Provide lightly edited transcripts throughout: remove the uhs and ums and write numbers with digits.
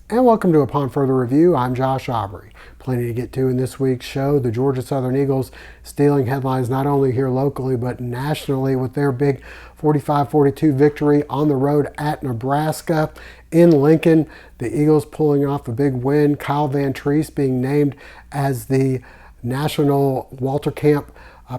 And welcome to Upon Further Review. I'm Josh Aubrey. Plenty to get to in this week's show. The Georgia Southern Eagles stealing headlines not only here locally but nationally with their big 45-42 victory on the road at Nebraska. In Lincoln, the Eagles pulling off a big win. Kyle Van Treese being named as the National Walter Camp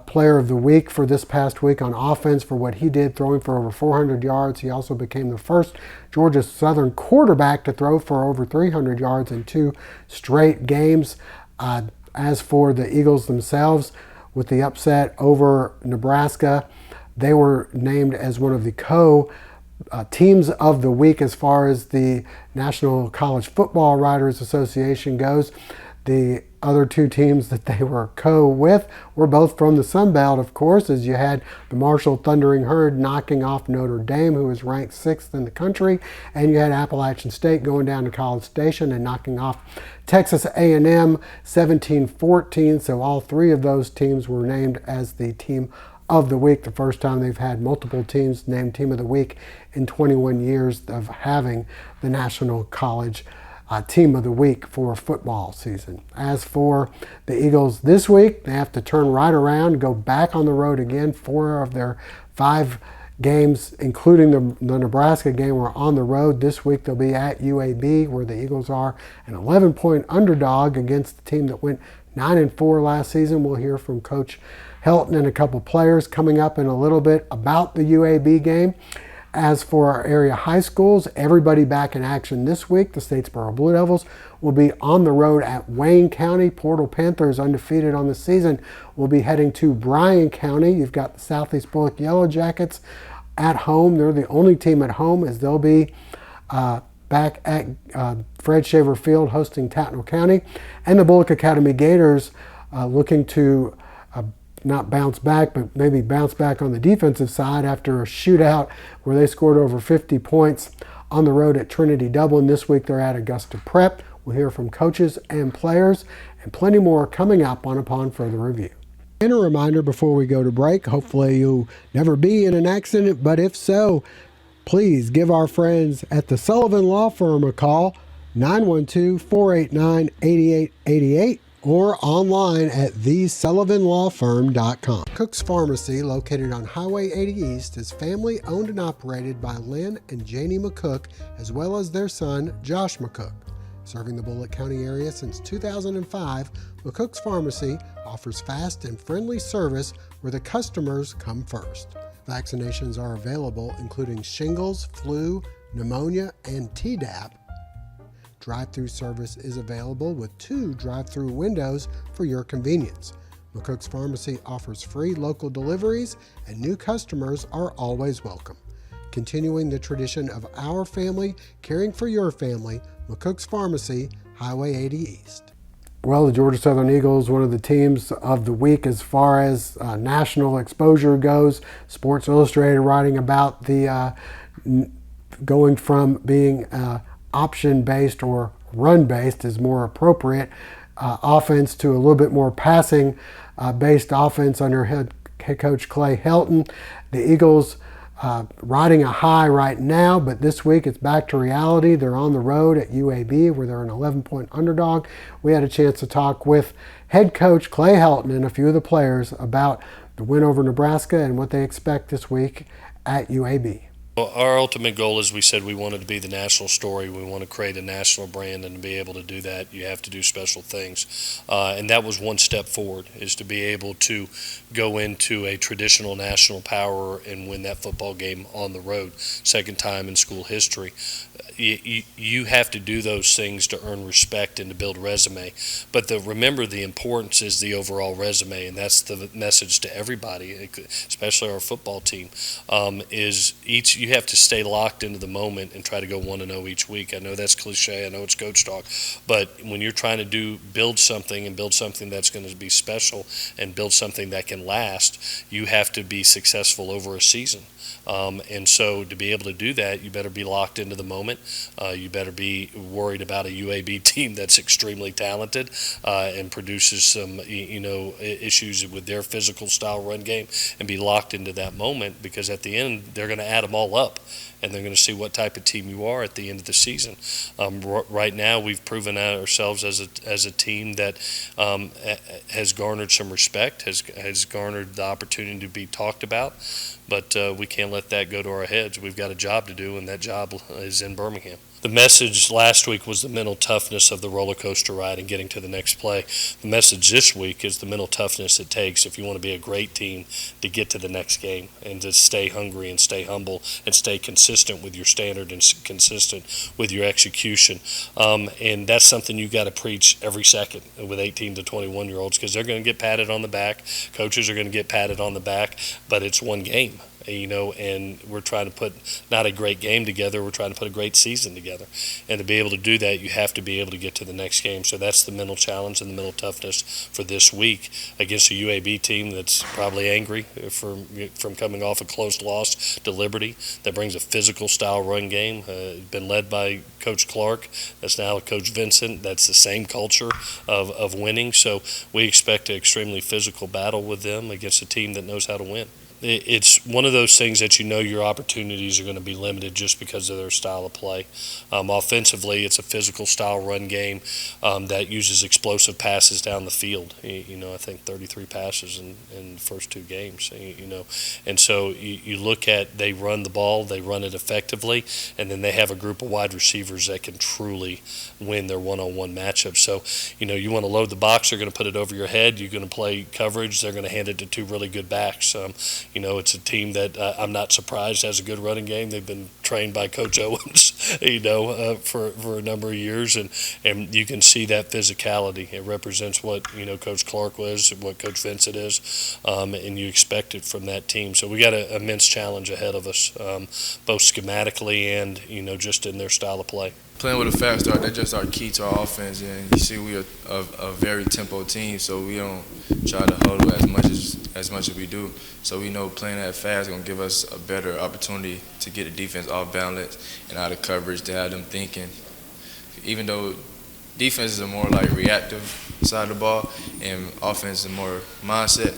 Player of the Week for this past week on offense for what he did, throwing for over 400 yards. He also became the first Georgia Southern quarterback to throw for over 300 yards in 2 straight games. As for the Eagles themselves, with the upset over Nebraska, they were named as one of the teams of the week as far as the National College Football Writers Association goes. The other 2 teams that they were with were both from the Sun Belt, of course, as you had the Marshall Thundering Herd knocking off Notre Dame, who was ranked 6th in the country, and you had Appalachian State going down to College Station and knocking off Texas A&M 17-14. So all 3 of those teams were named as the team of the week, the first time they've had multiple teams named Team of the Week in 21 years of having the National College Team of the Week for football season. As for the Eagles this week, they have to turn right around and go back on the road again. 4 of their 5 games, including the Nebraska game, were on the road. This week they'll be at UAB, where the Eagles are an 11-point underdog against the team that went 9-4 last season. We'll hear from Coach Helton and a couple players coming up in a little bit about the UAB game. As for our area high schools, everybody back in action this week. The Statesboro Blue Devils will be on the road at Wayne County. Portal Panthers, undefeated on the season, will be heading to Bryan County. You've got the Southeast Bulloch Yellow Jackets at home. They're the only team at home, as they'll be back at Fred Shaver Field hosting Tattnall County. And the Bulloch Academy Gators looking to not bounce back, but maybe bounce back on the defensive side after a shootout where they scored over 50 points on the road at Trinity Dublin. This week they're at Augusta Prep. We'll hear from coaches and players, and plenty more coming up on Upon Further Review. And a reminder before we go to break, hopefully you'll never be in an accident, but if so, please give our friends at the Sullivan Law Firm a call, 912-489-8888. or online at thesullivanlawfirm.com. McCooks Pharmacy, located on Highway 80 East, is family owned and operated by Lynn and Janie McCook, as well as their son, Josh McCook. Serving the Bulloch County area since 2005, McCooks Pharmacy offers fast and friendly service where the customers come first. Vaccinations are available, including shingles, flu, pneumonia, and Tdap. Drive-through service is available with 2 drive-through windows for your convenience. McCooks Pharmacy offers free local deliveries, and new customers are always welcome. Continuing the tradition of our family caring for your family, McCooks Pharmacy, Highway 80 East. Well, the Georgia Southern Eagles, one of the teams of the week as far as national exposure goes. Sports Illustrated writing about the going from being option-based or run-based is more appropriate offense to a little bit more passing-based offense under head coach Clay Helton. The Eagles riding a high right now, but this week it's back to reality. They're on the road at UAB, where they're an 11-point underdog. We had a chance to talk with head coach Clay Helton and a few of the players about the win over Nebraska and what they expect this week at UAB. Well, our ultimate goal, as we said, we wanted to be the national story. We want to create a national brand, and to be able to do that, you have to do special things. And that was one step forward, is to be able to go into a traditional national power and win that football game on the road, second time in school history. You have to do those things to earn respect and to build a resume. But remember, the importance is the overall resume, and that's the message to everybody, especially our football team, is you have to stay locked into the moment and try to go 1-0 each week. I know that's cliche. I know it's coach talk. But when you're trying to build something that's going to be special and build something that can last, you have to be successful over a season. And so to be able to do that, you better be locked into the moment. You better be worried about a UAB team that's extremely talented and produces some, issues with their physical style run game, and be locked into that moment, because at the end they're going to add them all up. and they're going to see what type of team you are at the end of the season. Right now, we've proven out ourselves as a team that has garnered some respect, has garnered the opportunity to be talked about, but we can't let that go to our heads. We've got a job to do, and that job is in Birmingham. The message last week was the mental toughness of the roller coaster ride and getting to the next play. The message this week is the mental toughness it takes if you want to be a great team to get to the next game and to stay hungry and stay humble and stay consistent with your standard and consistent with your execution. And that's something you got to preach every second with 18 to 21-year-olds, because they're going to get patted on the back. Coaches are going to get patted on the back, but it's one game. And we're trying to put not a great game together, we're trying to put a great season together. And to be able to do that, you have to be able to get to the next game. So that's the mental challenge and the mental toughness for this week against a UAB team that's probably angry from coming off a close loss to Liberty, that brings a physical style run game, been led by Coach Clark. That's now Coach Vincent. That's the same culture of winning. So we expect an extremely physical battle with them against a team that knows how to win. It's one of those things that your opportunities are going to be limited just because of their style of play. Offensively, it's a physical style run game that uses explosive passes down the field. I think 33 passes in the first two games. And so you look at, they run the ball, they run it effectively, and then they have a group of wide receivers that can truly win their one-on-one matchups. So you want to load the box, they're going to put it over your head. You're going to play coverage, they're going to hand it to two really good backs. It's a team that I'm not surprised has a good running game. They've been trained by Coach Owens, for a number of years, and you can see that physicality. It represents what Coach Clark was, what Coach Vincent is, and you expect it from that team. So we got an immense challenge ahead of us, both schematically and just in their style of play. Playing with a fast start, that's just our key to our offense. And you see, we are a very tempo team, so we don't try to huddle as much as we do. So we know playing that fast is going to give us a better opportunity to get the defense off balance and out of coverage, to have them thinking. Even though defense is a more like reactive side of the ball and offense is more mindset,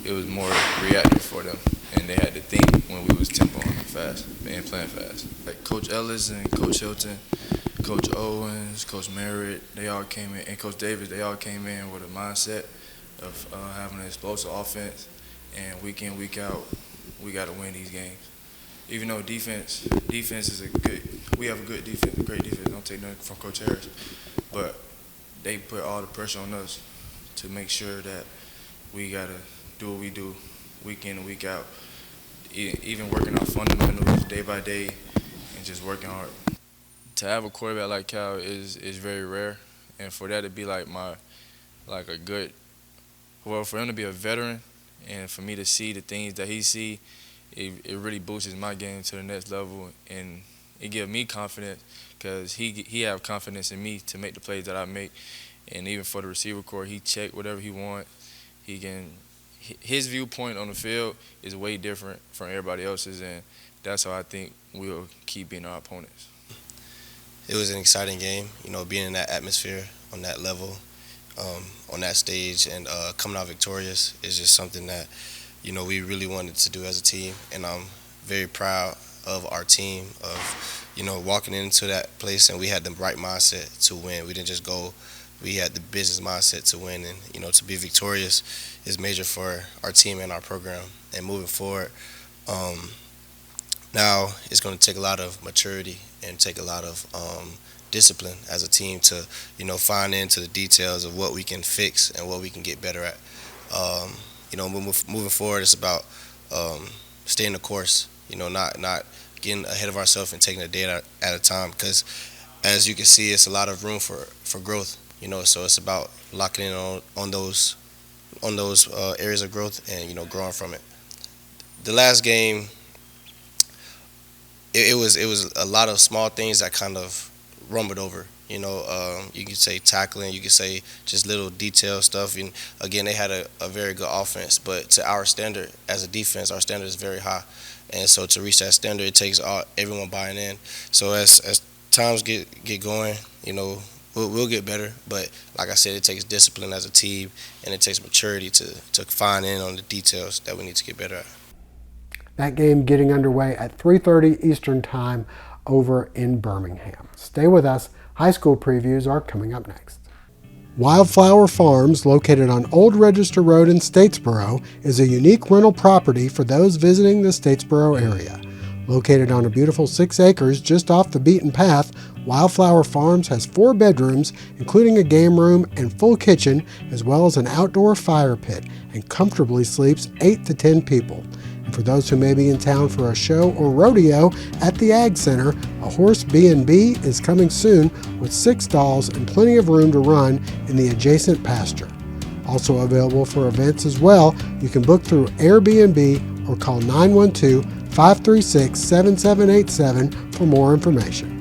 it was more reactive for them. And they had to think when we was tempoing fast and playing fast. Like Coach Ellis and Coach Hilton, Coach Owens, Coach Merritt, they all came in, and Coach Davis, they all came in with a mindset of having an explosive offense. And week in, week out, we got to win these games. Even though defense is we have a good defense, a great defense. Don't take nothing from Coach Harris, but they put all the pressure on us to make sure that we got to do what we do week in and week out, even working on fundamentals day by day and just working hard. To have a quarterback like Cal is very rare, and for that to be for him to be a veteran and for me to see the things that he see, it really boosts my game to the next level, and it gives me confidence because he have confidence in me to make the plays that I make. And even for the receiver corps, he check whatever he wants. His viewpoint on the field is way different from everybody else's, and that's how I think we'll keep beating our opponents. It was an exciting game, being in that atmosphere, on that level, on that stage, and coming out victorious is just something that, we really wanted to do as a team. And I'm very proud of our team, of, walking into that place, and we had the right mindset to win. We didn't just go. We had the business mindset to win, and, to be victorious is major for our team and our program. And moving forward, now it's going to take a lot of maturity and take a lot of discipline as a team to, find into the details of what we can fix and what we can get better at. Moving forward, it's about staying the course, not getting ahead of ourselves and taking a day at a time, because as you can see, it's a lot of room for growth, so it's about locking in on those areas of growth and, growing from it. The last game, it was a lot of small things that kind of rumbled over. You could say tackling, you could say just little detail stuff. And again, they had a very good offense, but to our standard as a defense, our standard is very high. And so to reach that standard, it takes everyone buying in. So as times get going, we'll get better. But like I said, it takes discipline as a team, and it takes maturity to fine in on the details that we need to get better at. That game getting underway at 3:30 Eastern Time over in Birmingham. Stay with us. High school previews are coming up next. Wildflower Farms, located on Old Register Road in Statesboro, is a unique rental property for those visiting the Statesboro area. Located on a beautiful 6 acres just off the beaten path, Wildflower Farms has 4 bedrooms, including a game room and full kitchen, as well as an outdoor fire pit, and comfortably sleeps 8 to 10 people. And for those who may be in town for a show or rodeo at the Ag Center, a horse B&B is coming soon with 6 stalls and plenty of room to run in the adjacent pasture. Also available for events as well, you can book through Airbnb or call 912-536-7787 for more information.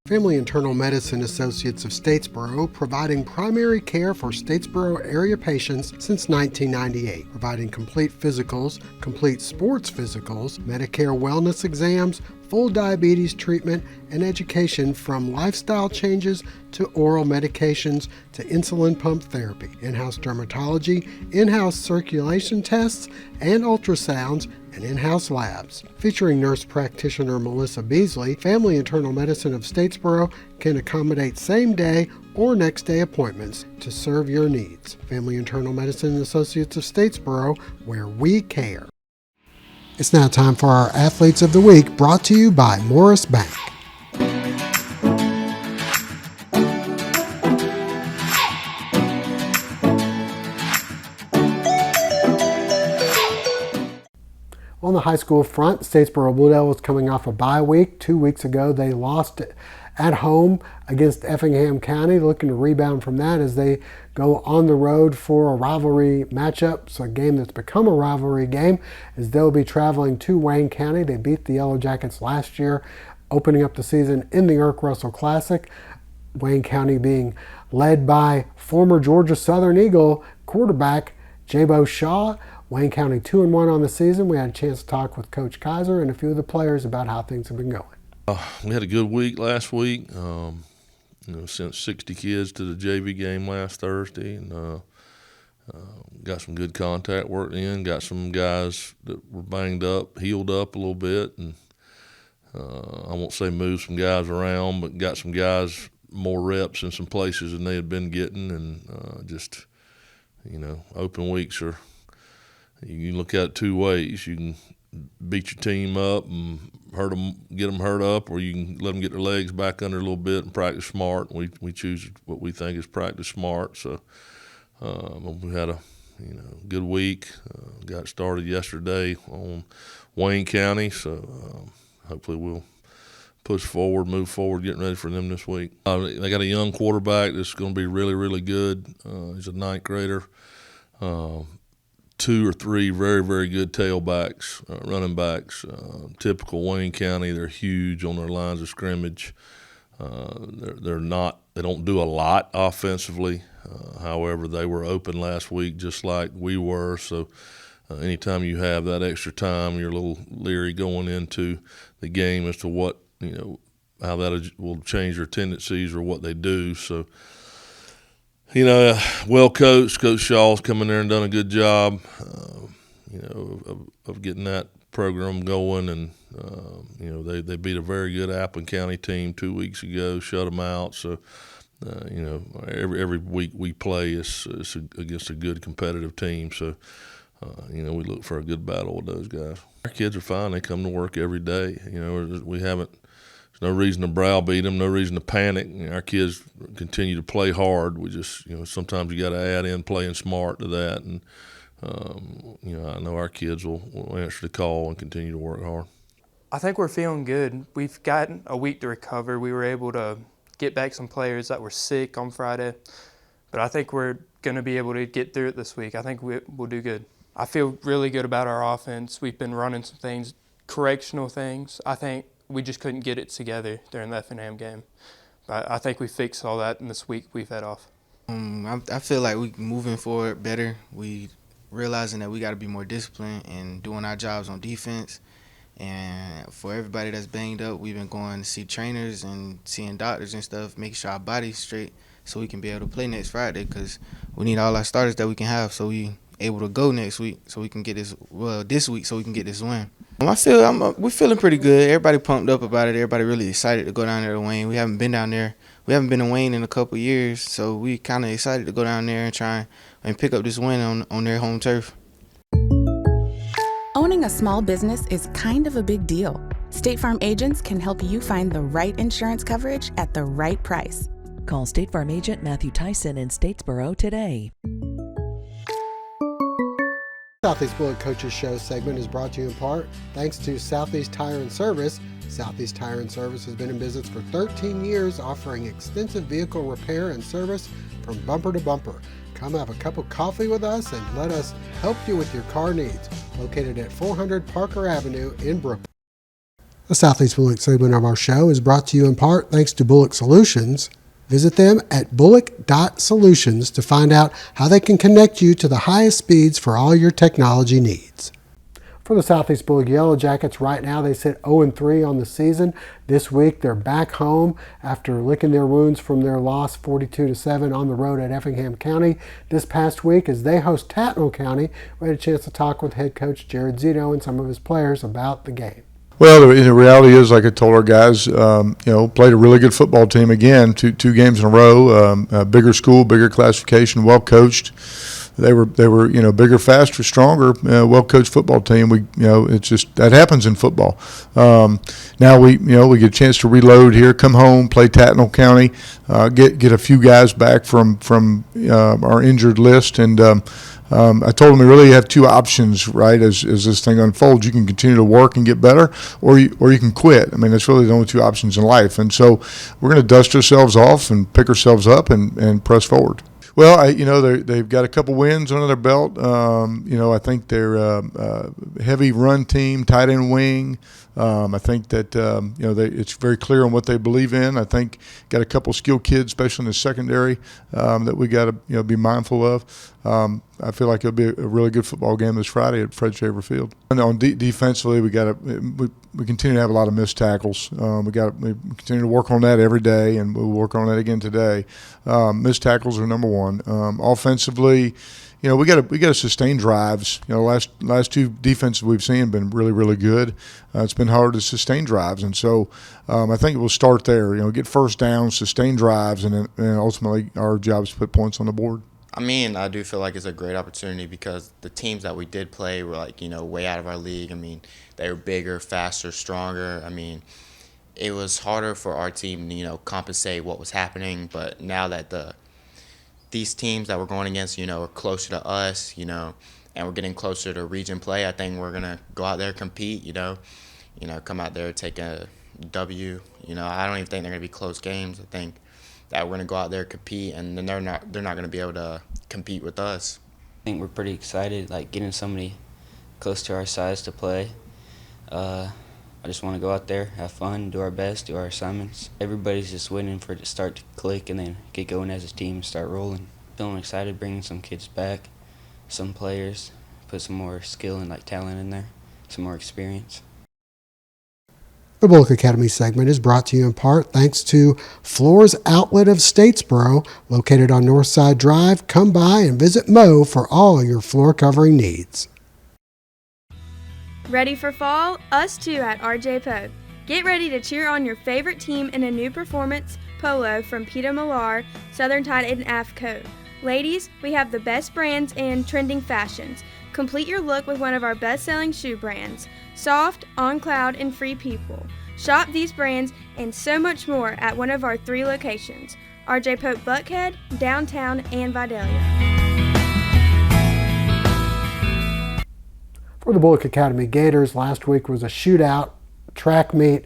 Family Internal Medicine Associates of Statesboro, providing primary care for Statesboro area patients since 1998, providing complete physicals, complete sports physicals, Medicare wellness exams, full diabetes treatment, and education from lifestyle changes to oral medications to insulin pump therapy, in-house dermatology, in-house circulation tests and ultrasounds, and in-house labs. Featuring nurse practitioner Melissa Beasley, Family Internal Medicine of Statesboro can accommodate same-day or next-day appointments to serve your needs. Family Internal Medicine Associates of Statesboro, where we care. It's now time for our Athletes of the Week, brought to you by Morris Bank. On the high school front, Statesboro Blue Devils coming off a bye week. 2 weeks ago, they lost at home against Effingham County, looking to rebound from that as they go on the road for a rivalry matchup. So a game that's become a rivalry game, as they'll be traveling to Wayne County. They beat the Yellow Jackets last year, opening up the season in the Irk Russell Classic. Wayne County being led by former Georgia Southern Eagle quarterback Jabo Shaw. Wayne County 2-1 on the season. We had a chance to talk with Coach Kaiser and a few of the players about how things have been going. We had a good week last week. Sent 60 kids to the JV game last Thursday, and got some good contact work in. Got some guys that were banged up, healed up a little bit, and I won't say moved some guys around, but got some guys more reps in some places than they had been getting, and open weeks are. You can look at it 2 ways. You can beat your team up and get them hurt up, or you can let them get their legs back under a little bit and practice smart. We choose what we think is practice smart. So we had a good week. Got started yesterday on Wayne County, so hopefully we'll move forward, getting ready for them this week. They got a young quarterback that's going to be really, really good. He's a 9th grader. 2 or 3 very, very good tailbacks, running backs. Typical Wayne County, they're huge on their lines of scrimmage. They don't do a lot offensively. However, they were open last week just like we were. So anytime you have that extra time, you're a little leery going into the game as to what, how that will change their tendencies or what they do. So, well coached. Coach Shaw's come in there and done a good job, of getting that program going. And, they beat a very good Appleton County team 2 weeks ago, shut them out. So, every week we play is against a good competitive team. So, we look for a good battle with those guys. Our kids are fine. They come to work every day. There's no reason to browbeat them, no reason to panic. Our kids continue to play hard. We just, sometimes you got to add in playing smart to that. And, I know our kids will answer the call and continue to work hard. I think we're feeling good. We've gotten a week to recover. We were able to get back some players that were sick on Friday. But I think we're going to be able to get through it this week. I think we'll do good. I feel really good about our offense. We've been running some things, correctional things. I think we just couldn't get it together during the Effingham game. But I think we fixed all that in this week we've had off. I feel like we're moving forward better. We realizing that we got to be more disciplined and doing our jobs on defense. And for everybody that's banged up, we've been going to see trainers and seeing doctors and stuff, making sure our body's straight so we can be able to play next Friday, because we need all our starters that we can have so we able to go next week so we can get this week so we can get this win. We're feeling pretty good. Everybody pumped up about it. Everybody really excited to go down there to Wayne. We haven't been down there. We haven't been to Wayne in a couple years, so we kind of excited to go down there and try and pick up this win on their home turf. Owning a small business is kind of a big deal. State Farm agents can help you find the right insurance coverage at the right price. Call State Farm agent Matthew Tyson in Statesboro today. Southeast Bulloch Coaches Show segment is brought to you in part thanks to Southeast Tire and Service. Southeast Tire and Service has been in business for 13 years, offering extensive vehicle repair and service from bumper to bumper. Come have a cup of coffee with us and let us help you with your car needs. Located at 400 Parker Avenue in Brooklyn. The Southeast Bulloch segment of our show is brought to you in part thanks to Bulloch Solutions. Visit them at bulloch.solutions to find out how they can connect you to the highest speeds for all your technology needs. For the Southeast Bulloch Yellow Jackets, right now they sit 0-3 on the season. This week they're back home after licking their wounds from their loss 42-7 on the road at Effingham County. This past week as they host Tattnall County, we had a chance to talk with head coach Jared Zito and some of his players about the game. Well, the reality is, like I told our guys, played a really good football team again, two games in a row. Bigger school, bigger classification, well coached. They were bigger, faster, stronger, well coached football team. It's just that happens in football. Now we get a chance to reload here, come home, play Tattnall County, get a few guys back from our injured list, and I told them we really have two options, right? As this thing unfolds, you can continue to work and get better, or you can quit. I mean, that's really the only two options in life. And so we're going to dust ourselves off and pick ourselves up and press forward. Well, they've got a couple wins under their belt. I think they're a heavy run team, tight end wing. I think that it's very clear on what they believe in. I think got a couple skilled kids, especially in the secondary, that we got to be mindful of. I feel like it'll be a really good football game this Friday at Fred Shaver Field. And on defensively, we continue to have a lot of missed tackles. We continue to work on that every day, and we'll work on that again today. Missed tackles are number one. Offensively, we got to sustain drives. Last two defenses we've seen have been really, really good. It's been hard to sustain drives, and so I think we'll start there. Get first downs, sustain drives, and ultimately our job is to put points on the board. I mean, I do feel like it's a great opportunity because the teams that we did play were way out of our league. I mean, they were bigger, faster, stronger. I mean, it was harder for our team to compensate what was happening. But now that these teams that we're going against, are closer to us, and we're getting closer to region play, I think we're gonna go out there, compete, come out there, take a W. I don't even think they're gonna be close games. I think that we're gonna go out there, compete, and then they're not gonna be able to compete with us. I think we're pretty excited, getting somebody close to our size to play. I just want to go out there, have fun, do our best, do our assignments. Everybody's just waiting for it to start to click and then get going as a team and start rolling. Feeling excited, bringing some kids back, some players, put some more skill and talent in there, some more experience. The Bulloch Academy segment is brought to you in part thanks to Floors Outlet of Statesboro, located on Northside Drive. Come by and visit Mo for all your floor covering needs. Ready for fall? Us too at RJ Poe. Get ready to cheer on your favorite team in a new performance polo from Peter Millar, Southern Tide and AFCO. Ladies, we have the best brands and trending fashions. Complete your look with one of our best-selling shoe brands, Soft, On Cloud, and Free People. Shop these brands and so much more at one of our 3 locations, RJ Pope Buckhead, Downtown, and Vidalia. For the Bulloch Academy Gators, last week was a shootout track meet.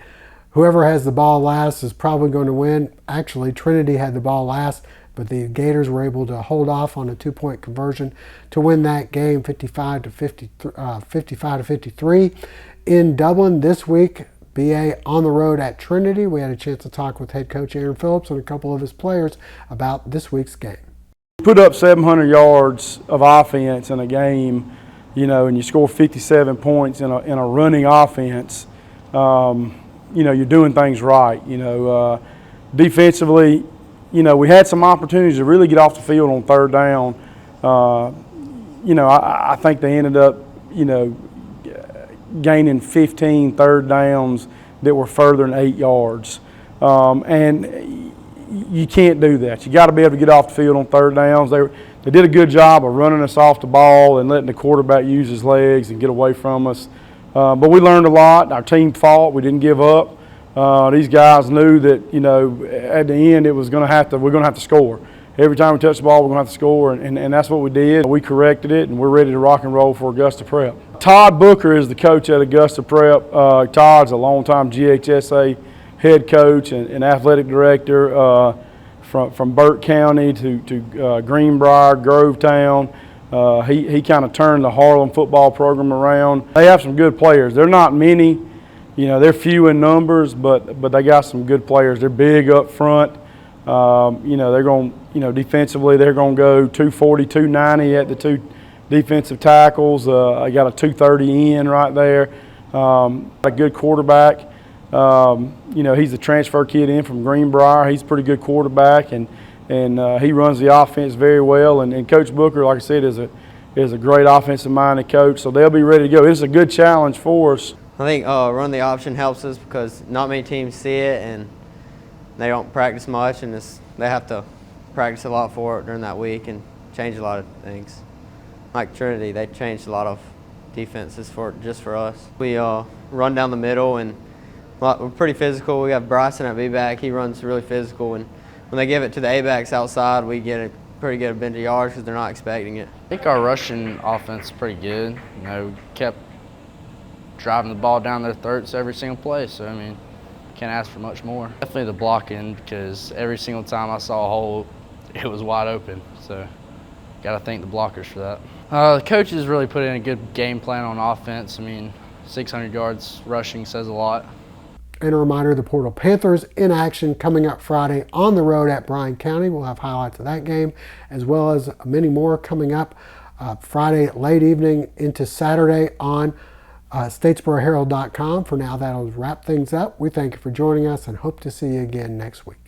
Whoever has the ball last is probably going to win. Actually, Trinity had the ball last, but the Gators were able to hold off on a 2-point conversion to win that game 55-53. In Dublin this week, BA on the road at Trinity. We had a chance to talk with head coach Aaron Phillips and a couple of his players about this week's game. Put up 700 yards of offense in a game, and you score 57 points in a running offense. You're doing things right. Defensively, we had some opportunities to really get off the field on third down. I think they ended up, gaining 15 third downs that were further than 8 yards. And you can't do that. You got to be able to get off the field on third downs. They did a good job of running us off the ball and letting the quarterback use his legs and get away from us. But we learned a lot. Our team fought. We didn't give up. These guys knew that, at the end we're going to have to score. Every time we touch the ball, we're going to have to score, and that's what we did. We corrected it, and we're ready to rock and roll for Augusta Prep. Todd Booker is the coach at Augusta Prep. Todd's a longtime GHSA head coach and athletic director from Burke County to Greenbrier, Grovetown. He kind of turned the Harlem football program around. They have some good players. They're not many. They're few in numbers, but they got some good players. They're big up front. They're going, defensively, they're going to go 240, 290 at the 2 defensive tackles. I got a 230 in right there. A good quarterback. He's a transfer kid in from Greenbrier. He's a pretty good quarterback, and he runs the offense very well. And Coach Booker, like I said, is a great offensive-minded coach, so they'll be ready to go. It's a good challenge for us. I think run the option helps us because not many teams see it, and they don't practice much, and they have to practice a lot for it during that week and change a lot of things. Like Trinity, they changed a lot of defenses just for us. We run down the middle, and we're pretty physical. We have Bryson at B-back. He runs really physical, and when they give it to the A-backs outside, we get a pretty good bench of yards because they're not expecting it. I think our rushing offense is pretty good. Kept driving the ball down their throats every single play, so can't ask for much more. Definitely the blocking, because every single time I saw a hole, it was wide open. So got to thank the blockers for that. The coaches really put in a good game plan on offense. 600 yards rushing says a lot. And a reminder, the Portal Panthers in action coming up Friday on the road at Bryan County. We'll have highlights of that game, as well as many more coming up Friday late evening into Saturday on Statesboroherald.com. For now, that'll wrap things up. We thank you for joining us and hope to see you again next week.